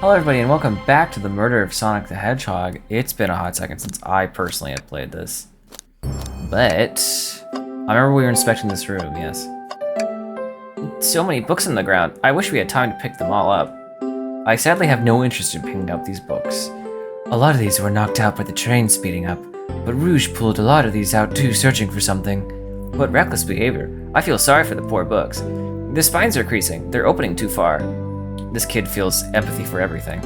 Hello everybody and welcome back to the Murder of Sonic the Hedgehog. It's been a hot second since I personally have played this. But I remember we were inspecting this room, yes. So many books on the ground. I wish we had time to pick them all up. I sadly have no interest in picking up these books. A lot of these were knocked out by the train speeding up, but Rouge pulled a lot of these out too, searching for something. What reckless behavior. I feel sorry for the poor books. Their spines are creasing. They're opening too far. This kid feels empathy for everything.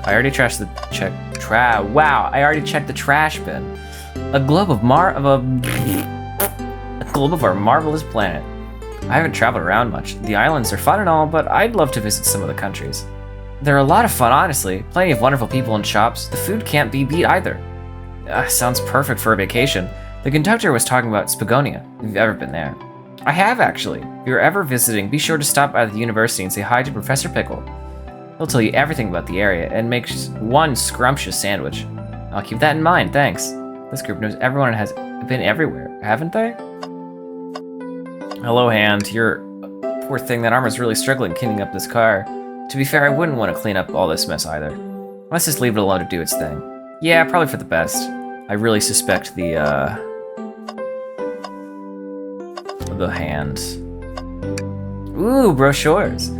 I already trashed the Wow, I already checked the trash bin. A globe of our marvelous planet. I haven't traveled around much. The islands are fun and all, but I'd love to visit some of the countries. They're a lot of fun, honestly. Plenty of wonderful people and shops. The food can't be beat either. Sounds perfect for a vacation. The conductor was talking about Spagonia, if you've ever been there. I have, actually. If you're ever visiting, be sure to stop by the university and say hi to Professor Pickle. He'll tell you everything about the area and make one scrumptious sandwich. I'll keep that in mind, thanks. This group knows everyone and has been everywhere, haven't they? Hello, Hand. You're... Poor thing, that armor's really struggling cleaning up this car. To be fair, I wouldn't want to clean up all this mess either. Let's just leave it alone to do its thing. Yeah, probably for the best. I really suspect the Hand. Ooh, brochures.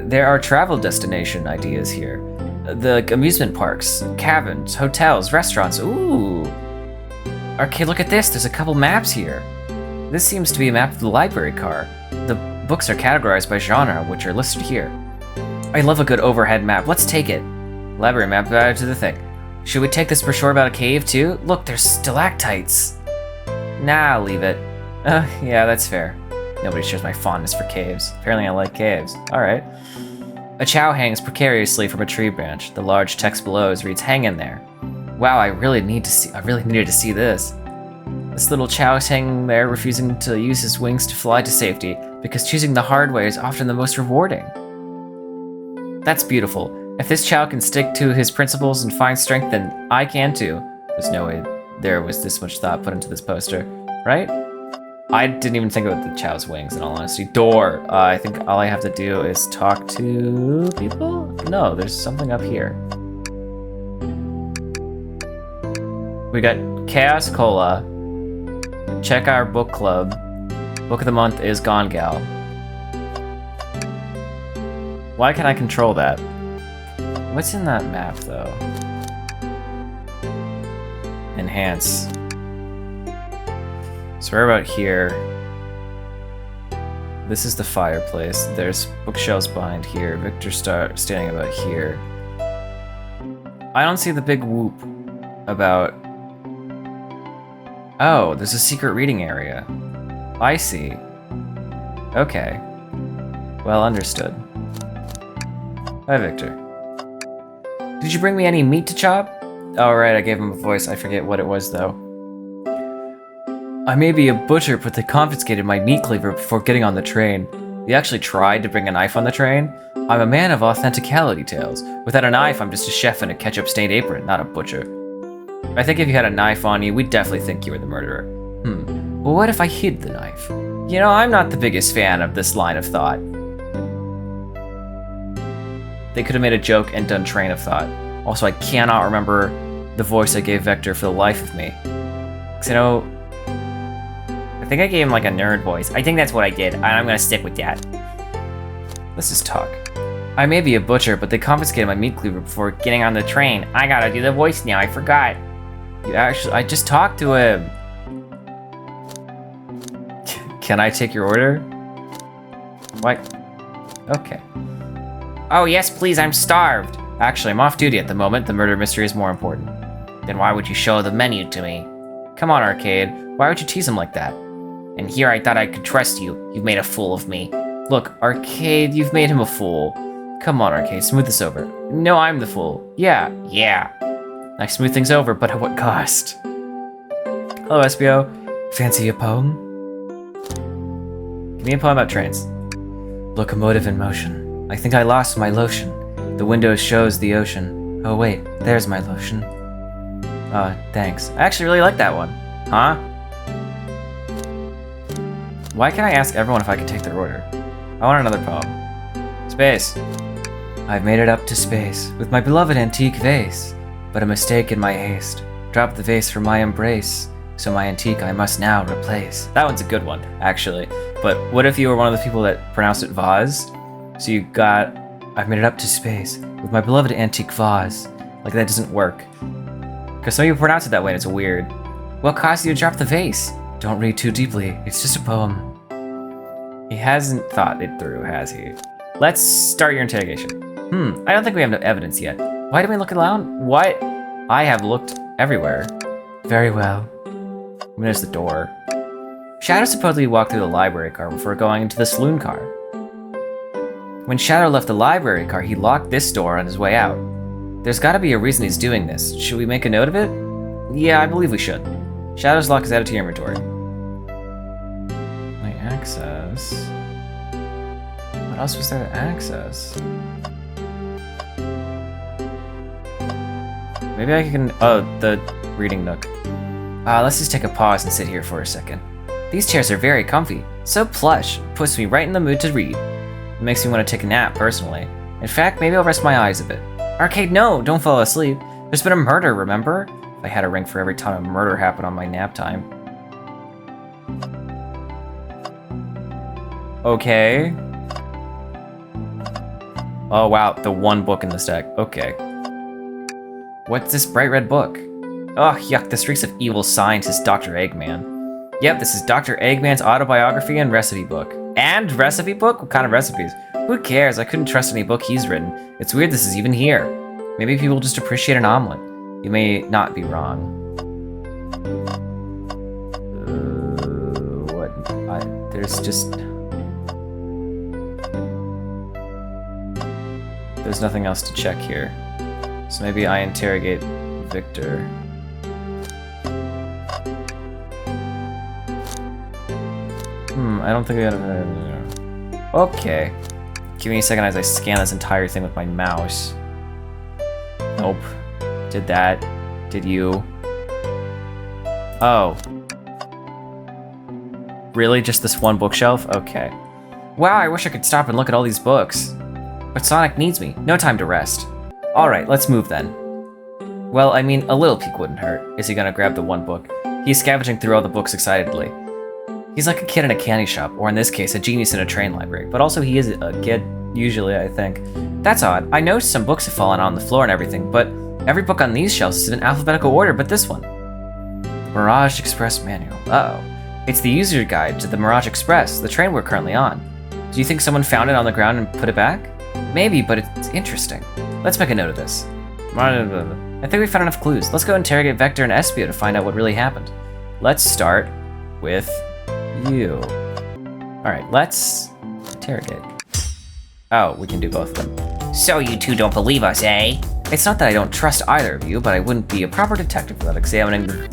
There are travel destination ideas here. The amusement parks, cabins, hotels, restaurants. Ooh. Arcade, look at this. There's a couple maps here. This seems to be a map of the library car. The books are categorized by genre, which are listed here. I love a good overhead map. Let's take it. Library map, to the thing. Should we take this brochure about a cave too? Look, there's stalactites. Nah, leave it. Yeah, that's fair. Nobody shares my fondness for caves. Apparently I like caves. Alright. A chow hangs precariously from a tree branch. The large text below reads, "Hang in there." Wow, I really needed to see this. This little chow is hanging there, refusing to use his wings to fly to safety, because choosing the hard way is often the most rewarding. That's beautiful. If this chow can stick to his principles and find strength, then I can too. There's no way there was this much thought put into this poster, right? I didn't even think about the chow's wings, in all honesty. Door. I think all I have to do is talk to people? No, there's something up here. We got Chaos Cola. Check our book club. Book of the month is Gone Gal. Why can't I control that? What's in that map, though? Enhance. So we're about here. This is the fireplace. There's bookshelves behind here. Victor standing about here. I don't see the big whoop about... Oh, there's a secret reading area. I see. Okay. Well understood. Hi, Victor. Did you bring me any meat to chop? Oh, right, I gave him a voice. I forget what it was, though. I may be a butcher, but they confiscated my meat cleaver before getting on the train. They actually tried to bring a knife on the train. I'm a man of authenticality tales. Without a knife, I'm just a chef in a ketchup-stained apron, not a butcher. I think if you had a knife on you, we'd definitely think you were the murderer. Well, what if I hid the knife? You know, I'm not the biggest fan of this line of thought. They could have made a joke and done train of thought. Also, I cannot remember the voice I gave Vector for the life of me. Because, you know, I think I gave him like a nerd voice. I think that's what I did, and I'm gonna stick with that. Let's just talk. I may be a butcher, but they confiscated my meat cleaver before getting on the train. I gotta do the voice now, I forgot. I just talked to him. Can I take your order? What? Okay. Oh yes, please, I'm starved. Actually, I'm off duty at the moment. The murder mystery is more important. Then why would you show the menu to me? Come on, Arcade. Why would you tease him like that? And here I thought I could trust you. You've made a fool of me. Look, Arcade, you've made him a fool. Come on, Arcade, smooth this over. No, I'm the fool. Yeah. I smooth things over, but at what cost? Hello, Espio. Fancy a poem? Give me a poem about trains. Locomotive in motion. I think I lost my lotion. The window shows the ocean. Oh wait, there's my lotion. Thanks. I actually really like that one. Huh? Why can't I ask everyone if I can take their order? I want another poem. Space. I've made it up to space with my beloved antique vase, but a mistake in my haste dropped the vase from my embrace, so my antique I must now replace. That one's a good one, actually. But what if you were one of the people that pronounced it vase? So you got, I've made it up to space with my beloved antique vase. Like, that doesn't work. Because some people pronounce it that way and it's weird. What caused you to drop the vase? Don't read too deeply, it's just a poem. He hasn't thought it through, has he? Let's start your interrogation. I don't think we have no evidence yet. Why didn't we look around? What? I have looked everywhere. Very well. There's the door. Shadow supposedly walked through the library car before going into the saloon car. When Shadow left the library car, he locked this door on his way out. There's gotta be a reason he's doing this. Should we make a note of it? Yeah, I believe we should. Shadow's lock is added to your inventory. My access... What else was there to access? Maybe I can... Oh, the reading nook. Let's just take a pause and sit here for a second. These chairs are very comfy. So plush. Puts me right in the mood to read. It makes me want to take a nap, personally. In fact, maybe I'll rest my eyes a bit. Arcade, no! Don't fall asleep. There's been a murder, remember? If I had a ring for every time a murder happened on my nap time. Okay. Oh wow, the one book in the stack. Okay. What's this bright red book? Oh, yuck, this reeks of evil scientist Dr. Eggman. Yep, this is Dr. Eggman's autobiography and recipe book. And recipe book? What kind of recipes? Who cares? I couldn't trust any book he's written. It's weird this is even here. Maybe people just appreciate an omelet. You may not be wrong. What? There's just... There's nothing else to check here. So maybe I interrogate Victor. I don't think we have... Okay. Give me a second as I scan this entire thing with my mouse. Nope. Did that. Did you? Oh. Really? Just this one bookshelf? Okay. Wow, I wish I could stop and look at all these books. But Sonic needs me. No time to rest. Alright, let's move then. Well, I mean, a little peek wouldn't hurt. Is he gonna grab the one book? He's scavenging through all the books excitedly. He's like a kid in a candy shop, or in this case, a genius in a train library. But also he is a kid, usually, I think. That's odd. I noticed some books have fallen on the floor and everything, but every book on these shelves is in alphabetical order but this one. The Mirage Express Manual. Uh-oh. It's the user guide to the Mirage Express, the train we're currently on. Do you think someone found it on the ground and put it back? Maybe, but it's interesting. Let's make a note of this. I think we found enough clues. Let's go interrogate Vector and Espio to find out what really happened. Let's start with you. Alright, let's interrogate. Oh, we can do both of them. So you two don't believe us, eh? It's not that I don't trust either of you, but I wouldn't be a proper detective without examining the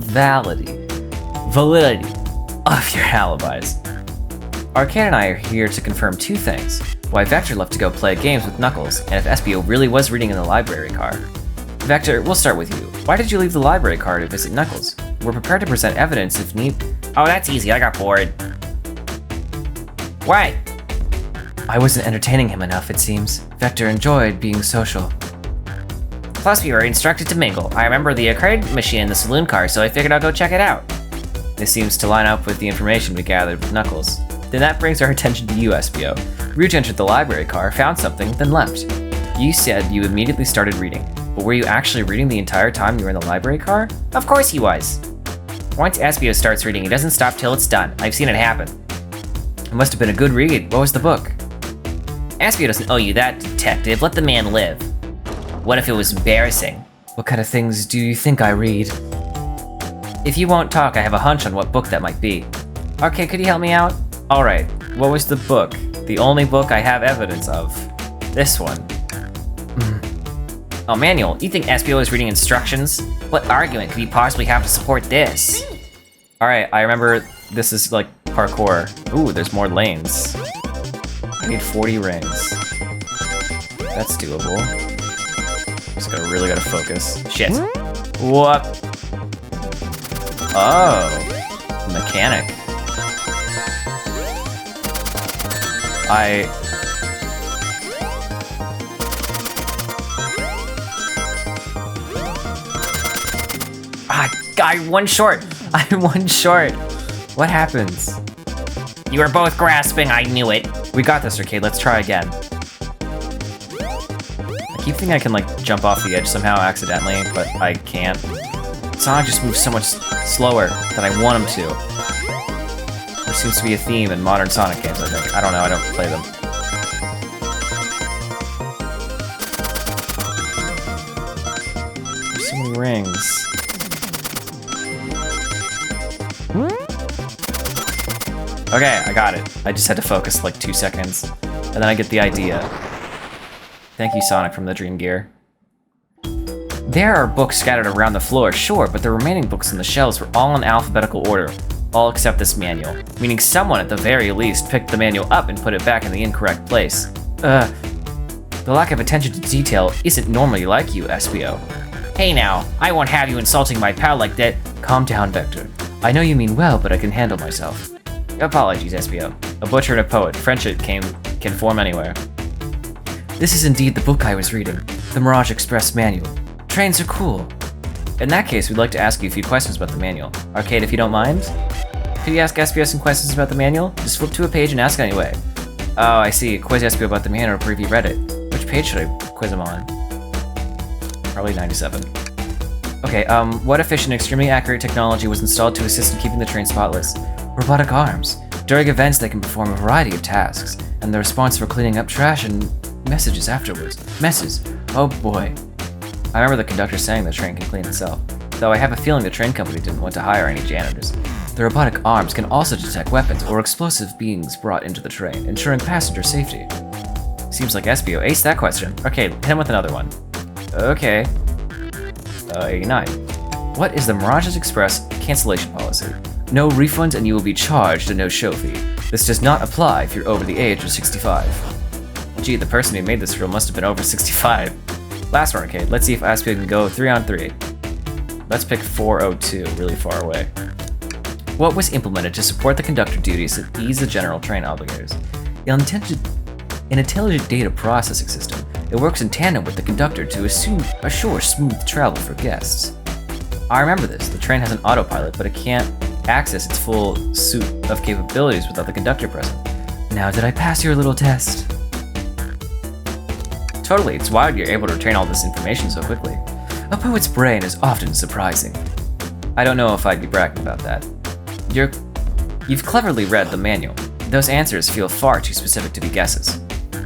validity of your alibis. Arcade and I are here to confirm two things. Why Vector left to go play games with Knuckles, and if Espio really was reading in the library car. Vector, we'll start with you. Why did you leave the library car to visit Knuckles? We're prepared to present evidence if need. Oh, that's easy, I got bored. What? I wasn't entertaining him enough, it seems. Vector enjoyed being social. Plus, we were instructed to mingle. I remember the arcade machine in the saloon car, so I figured I'll go check it out. This seems to line up with the information we gathered with Knuckles. Then that brings our attention to you, Espio. Rouge entered the library car, found something, then left. You said you immediately started reading, but were you actually reading the entire time you were in the library car? Of course he was. Once Espio starts reading, he doesn't stop till it's done. I've seen it happen. It must have been a good read. What was the book? Espio doesn't owe you that, detective. Let the man live. What if it was embarrassing? What kind of things do you think I read? If you won't talk, I have a hunch on what book that might be. Okay, could you help me out? Alright, what was the book? The only book I have evidence of. This one. Oh, manual, you think Espio is reading instructions? What argument could you possibly have to support this? Alright, I remember this is like parkour. Ooh, there's more lanes. I need 40 rings. That's doable. Just really gotta focus. Shit. What? Oh, mechanic. I'm one short. I'm one short. What happens? You were both grasping, I knew it. We got this, Arcade. Let's try again. I keep thinking I can, like, jump off the edge somehow accidentally, but I can't. Sonic just moves so much slower than I want him to. There seems to be a theme in modern Sonic games, I think. I don't know, I don't play them. There's so many rings. Okay, I got it. I just had to focus like 2 seconds, and then I get the idea. Thank you, Sonic from the Dream Gear. There are books scattered around the floor, sure, but the remaining books in the shelves were all in alphabetical order, all except this manual, meaning someone at the very least picked the manual up and put it back in the incorrect place. The lack of attention to detail isn't normally like you, Espio. Hey now, I won't have you insulting my pal like that. Calm down, Vector. I know you mean well, but I can handle myself. Apologies, Espio. A butcher and a poet. Friendship can form anywhere. This is indeed the book I was reading, the Mirage Express manual. Trains are cool. In that case, we'd like to ask you a few questions about the manual. Arcade, if you don't mind? Could you ask Espio some questions about the manual? Just flip to a page and ask anyway. Oh, I see. Quiz Espio about the manual or prove you read it. Which page should I quiz him on? Probably 97. Okay, what efficient, extremely accurate technology was installed to assist in keeping the train spotless? Robotic arms. During events, they can perform a variety of tasks, and the response for cleaning up trash and messages afterwards. Messes. Oh boy. I remember the conductor saying the train can clean itself, though I have a feeling the train company didn't want to hire any janitors. The robotic arms can also detect weapons or explosive beings brought into the train, ensuring passenger safety. Seems like Espio aced that question. Okay, hit him with another one. Okay. 89. What is the Mirage's Express cancellation policy? No refunds and you will be charged a no-show fee. This does not apply if you're over the age of 65. Gee, the person who made this rule must have been over 65. Last one, Arcade. Let's see if Espio can go 3 on 3. Let's pick 402, really far away. What was implemented to support the conductor duties and ease the general train obligators? An intelligent data processing system. It works in tandem with the conductor to assure smooth travel for guests. I remember this. The train has an autopilot, but it can't access its full suite of capabilities without the conductor present. Now, did I pass your little test? Totally, it's wild you're able to retain all this information so quickly. A poet's brain is often surprising. I don't know if I'd be bragging about that. You've cleverly read the manual. Those answers feel far too specific to be guesses.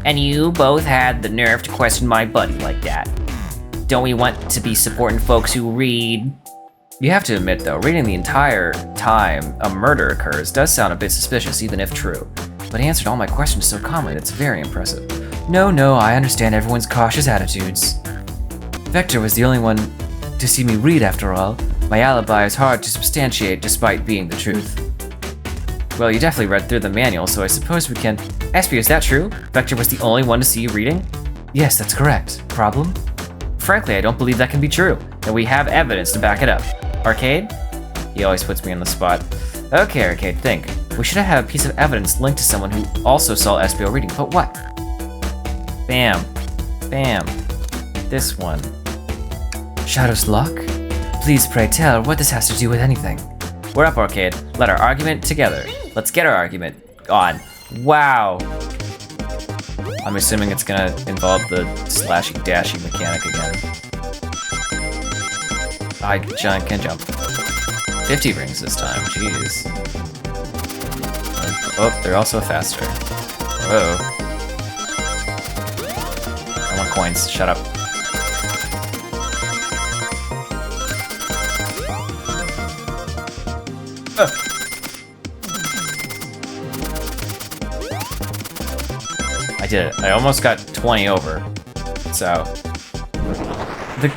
And you both had the nerve to question my buddy like that. Don't we want to be supporting folks who read? You have to admit though, reading the entire time a murder occurs does sound a bit suspicious even if true. But he answered all my questions so calmly that's very impressive. No, I understand everyone's cautious attitudes. Vector was the only one to see me read after all. My alibi is hard to substantiate despite being the truth. Well, you definitely read through the manual, so I suppose we can... Espio, is that true? Vector was the only one to see you reading? Yes, that's correct. Problem? Frankly, I don't believe that can be true, and we have evidence to back it up. Arcade? He always puts me on the spot. Okay, Arcade, think. We should have a piece of evidence linked to someone who also saw Espio reading, but what? Bam. Bam. This one. Shadow's luck? Please pray tell what this has to do with anything. We're up, Arcade. Let our argument together. Let's get our argument on. Wow. I'm assuming it's gonna involve the slashy dashy mechanic again. I can jump. 50 rings this time, jeez. Oh, they're also faster. Whoa. I want coins, shut up. I did it. I almost got 20 over. So, the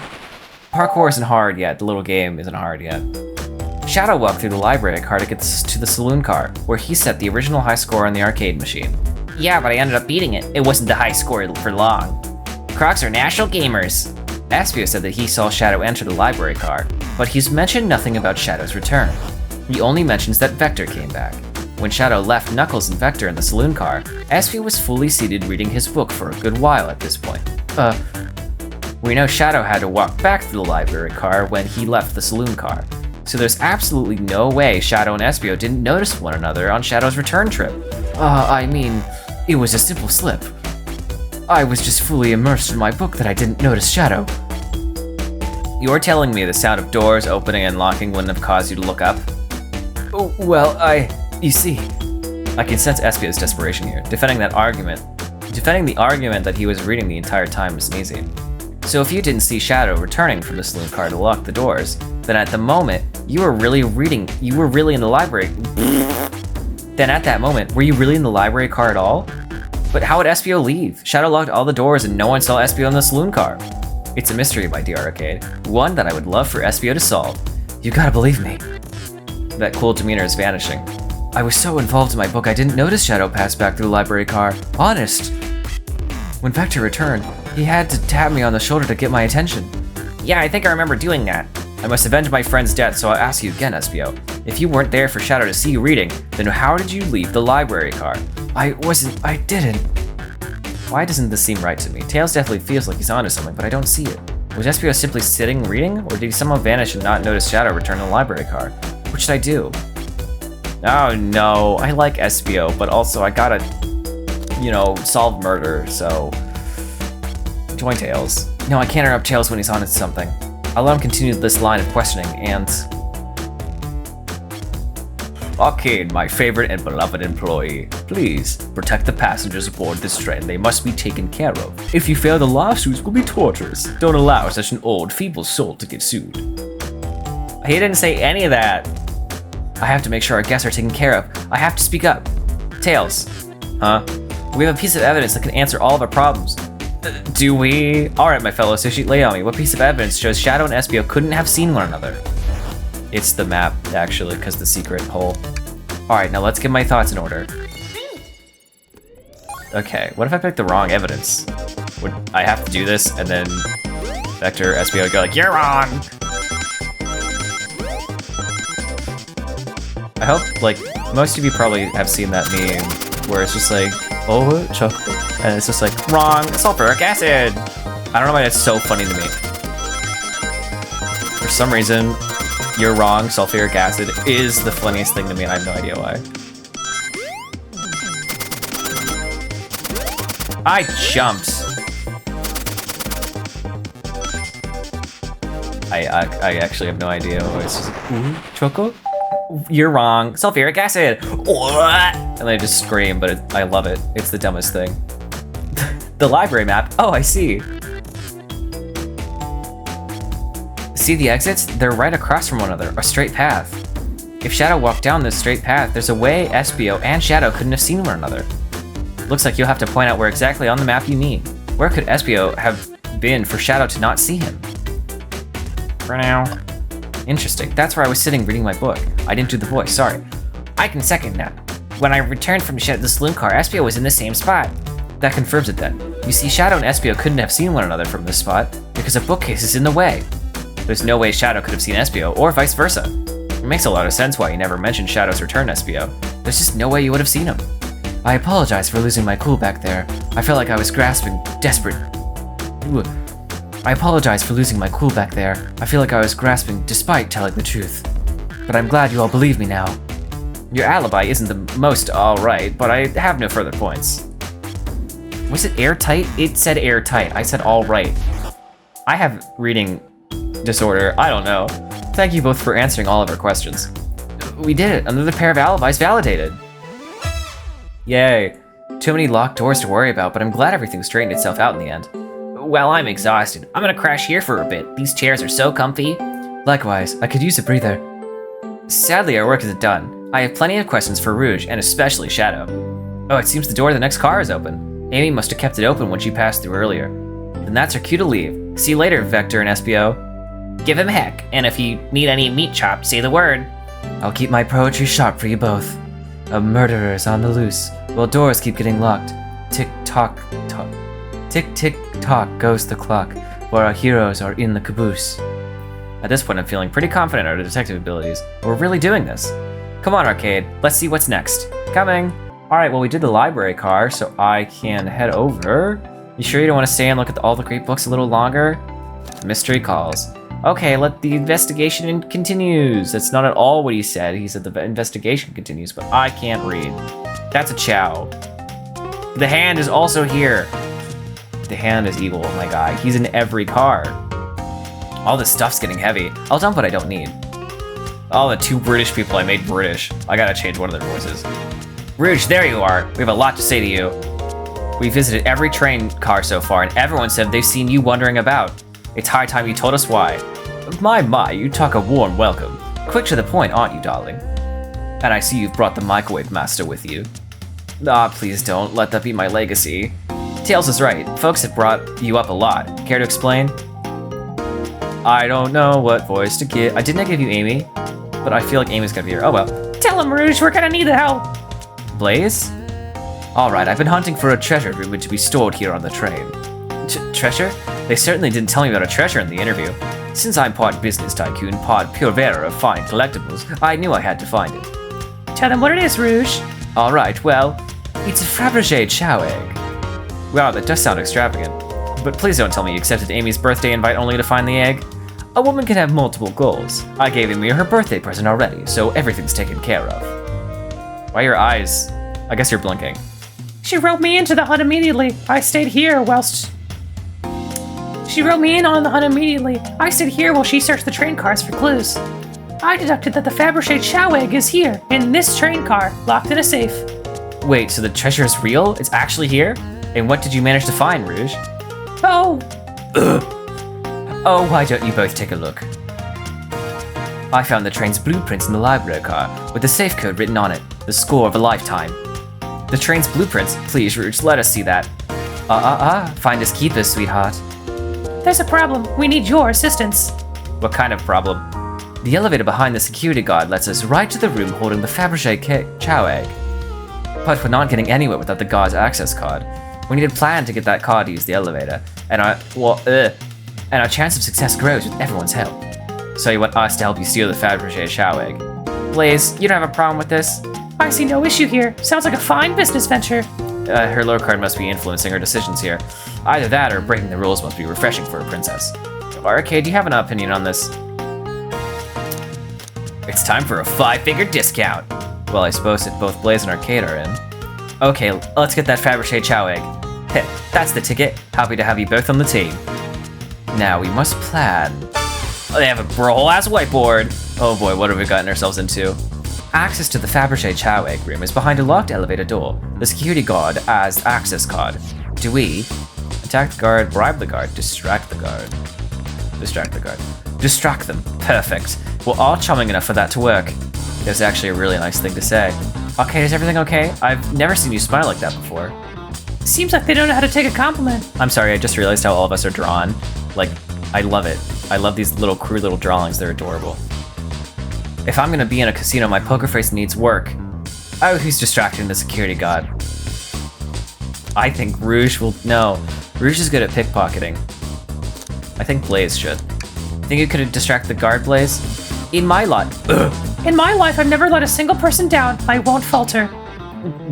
parkour isn't hard yet. The little game isn't hard yet. Shadow walked through the library car to get to the saloon car, where he set the original high score on the arcade machine. Yeah, but I ended up beating it. It wasn't the high score for long. Crocs are national gamers. Espio said that he saw Shadow enter the library car, but he's mentioned nothing about Shadow's return. He only mentions that Vector came back. When Shadow left Knuckles and Vector in the saloon car, Espio was fully seated reading his book for a good while at this point. We know Shadow had to walk back to the library car when he left the saloon car, So there's absolutely no way Shadow and Espio didn't notice one another on Shadow's return trip. I mean, it was a simple slip. I was just fully immersed in my book that I didn't notice Shadow. You're telling me the sound of doors opening and locking wouldn't have caused you to look up? Oh, well, you see. I can sense Espio's desperation here, defending the argument that he was reading the entire time was easy. So if you didn't see Shadow returning from the saloon car to lock the doors, then at the moment, you were really in the library. Then at that moment, were you really in the library car at all? But how would Espio leave? Shadow locked all the doors and no one saw Espio in the saloon car. It's a mystery, my dear Arcade. One that I would love for Espio to solve. You gotta believe me. That cool demeanor is vanishing. I was so involved in my book I didn't notice Shadow pass back through the library car. Honest. When Vector returned, he had to tap me on the shoulder to get my attention. Yeah, I think I remember doing that. I must avenge my friend's death, so I'll ask you again, Espio. If you weren't there for Shadow to see you reading, then how did you leave the library car? I didn't. Why doesn't this seem right to me? Tails definitely feels like he's onto something, but I don't see it. Was Espio simply sitting reading, or did he somehow vanish and not notice Shadow return to the library car? What should I do? Oh no, I like Espio, but also I gotta, solve murder, so... Join Tails. No, I can't interrupt Tails when he's on to something. I'll let him continue this line of questioning, and... Arcade, my favorite and beloved employee. Please, protect the passengers aboard this train. They must be taken care of. If you fail, the lawsuits will be torturous. Don't allow such an old, feeble soul to get sued. He didn't say any of that. I have to make sure our guests are taken care of. I have to speak up. Tails. Huh? We have a piece of evidence that can answer all of our problems. Do we? Alright, my fellow associate, lay on me. What piece of evidence shows Shadow and Espio couldn't have seen one another? It's the map, actually, because the secret hole. Alright, now let's get my thoughts in order. Okay, what if I picked the wrong evidence? Would I have to do this, and then Vector, Espio would go like, you're wrong! I hope, most of you probably have seen that meme, where it's just like, oh, chocolate, and it's just like, wrong, sulfuric acid! I don't know why that's so funny to me. For some reason, you're wrong, sulfuric acid is the funniest thing to me, and I have no idea why. I jumped! I actually have no idea. It's just, ooh, choco? You're wrong, sulfuric acid! And I just scream, but I love it. It's the dumbest thing. The library map? Oh, I see. See the exits? They're right across from one another, a straight path. If Shadow walked down this straight path, there's a way Espio and Shadow couldn't have seen one another. Looks like you'll have to point out where exactly on the map you mean. Where could Espio have been for Shadow to not see him? For now. Interesting, that's where I was sitting reading my book. I didn't do the voice, sorry. I can second that. When I returned from the saloon car, Espio was in the same spot. That confirms it then. You see, Shadow and Espio couldn't have seen one another from this spot because a bookcase is in the way. There's no way Shadow could have seen Espio, or vice versa. It makes a lot of sense why you never mentioned Shadow's return, Espio. There's just no way you would have seen him. I apologize for losing my cool back there. I felt like I was grasping desperate... Ooh. I apologize for losing my cool back there. I feel like I was grasping despite telling the truth. But I'm glad you all believe me now. Your alibi isn't the most alright, but I have no further points. Was it airtight? It said airtight. I said alright. I have reading disorder. I don't know. Thank you both for answering all of our questions. We did it. Another pair of alibis validated. Yay. Too many locked doors to worry about, but I'm glad everything straightened itself out in the end. Well, I'm exhausted. I'm gonna crash here for a bit. These chairs are so comfy. Likewise, I could use a breather. Sadly, our work isn't done. I have plenty of questions for Rouge, and especially Shadow. Oh, it seems the door to the next car is open. Amy must have kept it open when she passed through earlier. Then that's her cue to leave. See you later, Vector and Espio. Give him heck, and if you need any meat chopped, say the word. I'll keep my poetry sharp for you both. A murderer is on the loose, while doors keep getting locked. Tick-tock, tock. Tick-tick-tock goes the clock, while our heroes are in the caboose. At this point, I'm feeling pretty confident in our detective abilities. We're really doing this. Come on, Arcade. Let's see what's next. Coming. All right, well, we did the library car, so I can head over. You sure you don't want to stay and look at all the great books a little longer? Mystery calls. Okay, let the investigation continues. That's not at all what he said. He said the investigation continues, but I can't read. That's a chow. The hand is also here. The hand is evil, my guy. He's in every car. All this stuff's getting heavy. I'll dump what I don't need. Oh, the 2 British people I made British. I gotta change one of their voices. Rouge, there you are. We have a lot to say to you. We visited every train car so far, and everyone said they've seen you wandering about. It's high time you told us why. My, you talk a warm welcome. Quick to the point, aren't you, darling? And I see you've brought the microwave master with you. Ah, please don't. Let that be my legacy. Tails is right. Folks have brought you up a lot. Care to explain? I don't know what voice to give. Didn't I give you Amy? But I feel like Amy's gonna be here. Oh well. Tell him, Rouge, we're gonna need the help. Blaze? Alright, I've been hunting for a treasure rumored to be stored here on the train. Treasure? They certainly didn't tell me about a treasure in the interview. Since I'm part business tycoon, part purveyor of fine collectibles, I knew I had to find it. Tell them what it is, Rouge. Alright, well, it's a Fabergé chow egg. Wow, that does sound extravagant. But please don't tell me you accepted Amy's birthday invite only to find the egg. A woman can have multiple goals. I gave Amy her birthday present already, so everything's taken care of. Why your eyes? I guess you're blinking. She wrote me into the hunt immediately. I stayed here whilst... She wrote me in on the hunt immediately. I stayed here while she searched the train cars for clues. I deducted that the Fabergé chow egg is here, in this train car, locked in a safe. Wait, so the treasure is real? It's actually here? And what did you manage to find, Rouge? Oh! Oh, why don't you both take a look? I found the train's blueprints in the library car, with the safe code written on it, the score of a lifetime. The train's blueprints? Please, Rouge, let us see that. Finders keepers, sweetheart. There's a problem. We need your assistance. What kind of problem? The elevator behind the security guard lets us right to the room holding the Fabergé chow egg. But we're not getting anywhere without the guard's access card. We need a plan to get that card to use the elevator, and our chance of success grows with everyone's help. So you want us to help you steal the Fabergé chow egg? Blaze, you don't have a problem with this? I see no issue here. Sounds like a fine business venture. Her lore card must be influencing her decisions here. Either that or breaking the rules must be refreshing for a princess. Arcade, do you have an opinion on this? It's time for a 5-figure discount. Well, I suppose if both Blaze and Arcade are in. Okay, let's get that Fabergé chow egg. Heh, that's the ticket. Happy to have you both on the team. Now we must plan. Oh, they have a whole-ass whiteboard. Oh boy, what have we gotten ourselves into? Access to the Fabergé chow egg room is behind a locked elevator door. The security guard has access card. Do we attack the guard, bribe the guard, distract the guard? Distract the guard. Distract them. Perfect. We're all charming enough for that to work. That's actually a really nice thing to say. Okay, is everything okay? I've never seen you smile like that before. Seems like they don't know how to take a compliment. I'm sorry, I just realized how all of us are drawn. Like, I love it. I love these little crude little drawings, they're adorable. If I'm gonna be in a casino, my poker face needs work. Oh, who's distracting the security guard? I think Rouge will... No, Rouge is good at pickpocketing. I think Blaze should. Think you could distract the guard, Blaze? In my life. In my life, I've never let a single person down. I won't falter.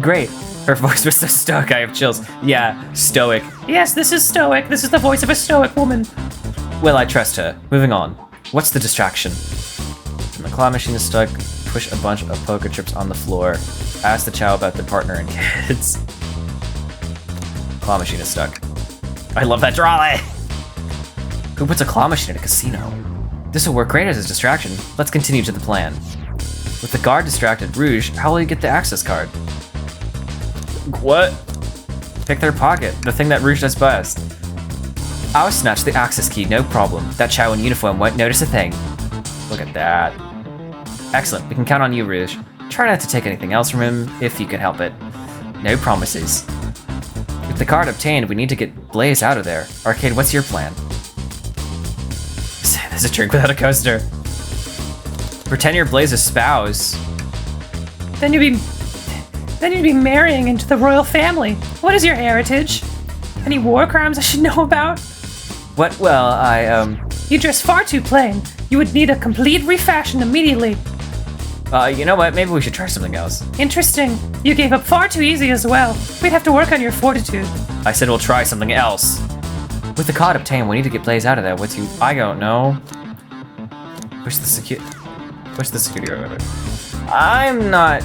Great. Her voice was so stoic, I have chills. Yeah, stoic. Yes, this is stoic. This is the voice of a stoic woman. Well, I trust her. Moving on. What's the distraction? When the claw machine is stuck, push a bunch of poker chips on the floor. Ask the chow about their partner and kids. Claw machine is stuck. I love that drawing! Who puts a claw machine in a casino? This will work great as a distraction. Let's continue to the plan. With the guard distracted, Rouge, how will you get the access card? What? Pick their pocket, the thing that Rouge does best. I'll snatch the access key, no problem. That chow in uniform won't notice a thing. Look at that. Excellent, we can count on you, Rouge. Try not to take anything else from him, if you can help it. No promises. With the card obtained, we need to get Blaze out of there. Arcade, what's your plan? There's a drink without a coaster. Pretend you're Blaze's spouse. Then you'd be marrying into the royal family. What is your heritage? Any war crimes I should know about? What? Well, You dress far too plain. You would need a complete refashion immediately. You know what? Maybe we should try something else. Interesting. You gave up far too easy as well. We'd have to work on your fortitude. I said we'll try something else. With the card obtained, we need to get Blaze out of there. I don't know. Push the security guard over. I'm not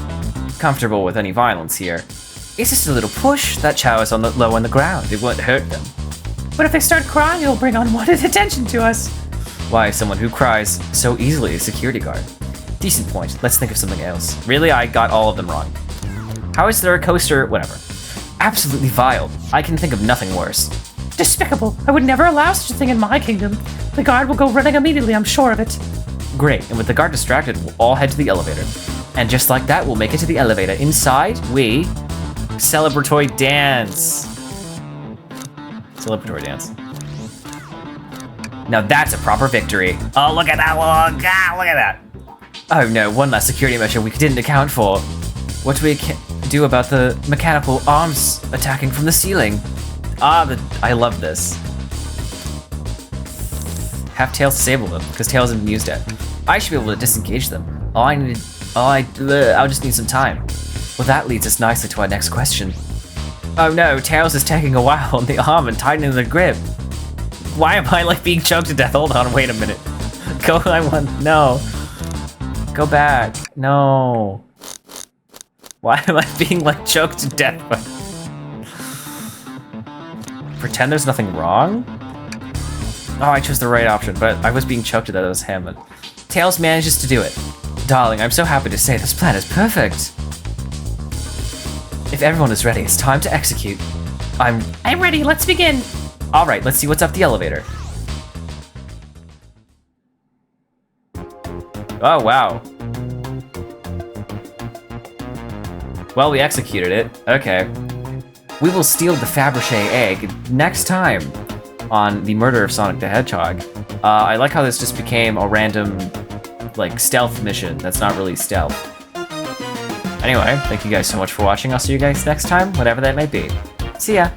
comfortable with any violence here. It's just a little push. That chow is low on the ground. It won't hurt them. But if they start crying, it'll bring unwanted attention to us. Why is someone who cries so easily a security guard? Decent point. Let's think of something else. Really, I got all of them wrong. How is there a coaster? Whatever. Absolutely vile. I can think of nothing worse. Despicable. I would never allow such a thing in my kingdom. The guard will go running immediately, I'm sure of it. Great, and with the guard distracted, we'll all head to the elevator. And just like that, we'll make it to the elevator. Inside, we... Celebratory dance. Celebratory dance. Now that's a proper victory. Oh, look at that one. Ah, look at that. Oh no, one last security measure we didn't account for. What do we do about the mechanical arms attacking from the ceiling? I love this. Have Tails disable them, because Tails isn't used yet. I should be able to disengage them. I'll just need some time. Well, that leads us nicely to our next question. Oh no, Tails is taking a while on the arm and tightening the grip. Why am I like being choked to death? Hold on, wait a minute. No. Go back, no. Why am I being like choked to death? Pretend there's nothing wrong? Oh, I chose the right option, but I was being choked to death, it was Hammond. Tails manages to do it. Darling, I'm so happy to say this plan is perfect. If everyone is ready, it's time to execute. I'm ready, let's begin. All right, let's see what's up the elevator. Oh, wow. Well, we executed it. Okay. We will steal the Fabergé egg next time on the murder of Sonic the Hedgehog. I like how this just became a random, like, stealth mission that's not really stealth. Anyway, thank you guys so much for watching. I'll see you guys next time, whatever that may be. See ya!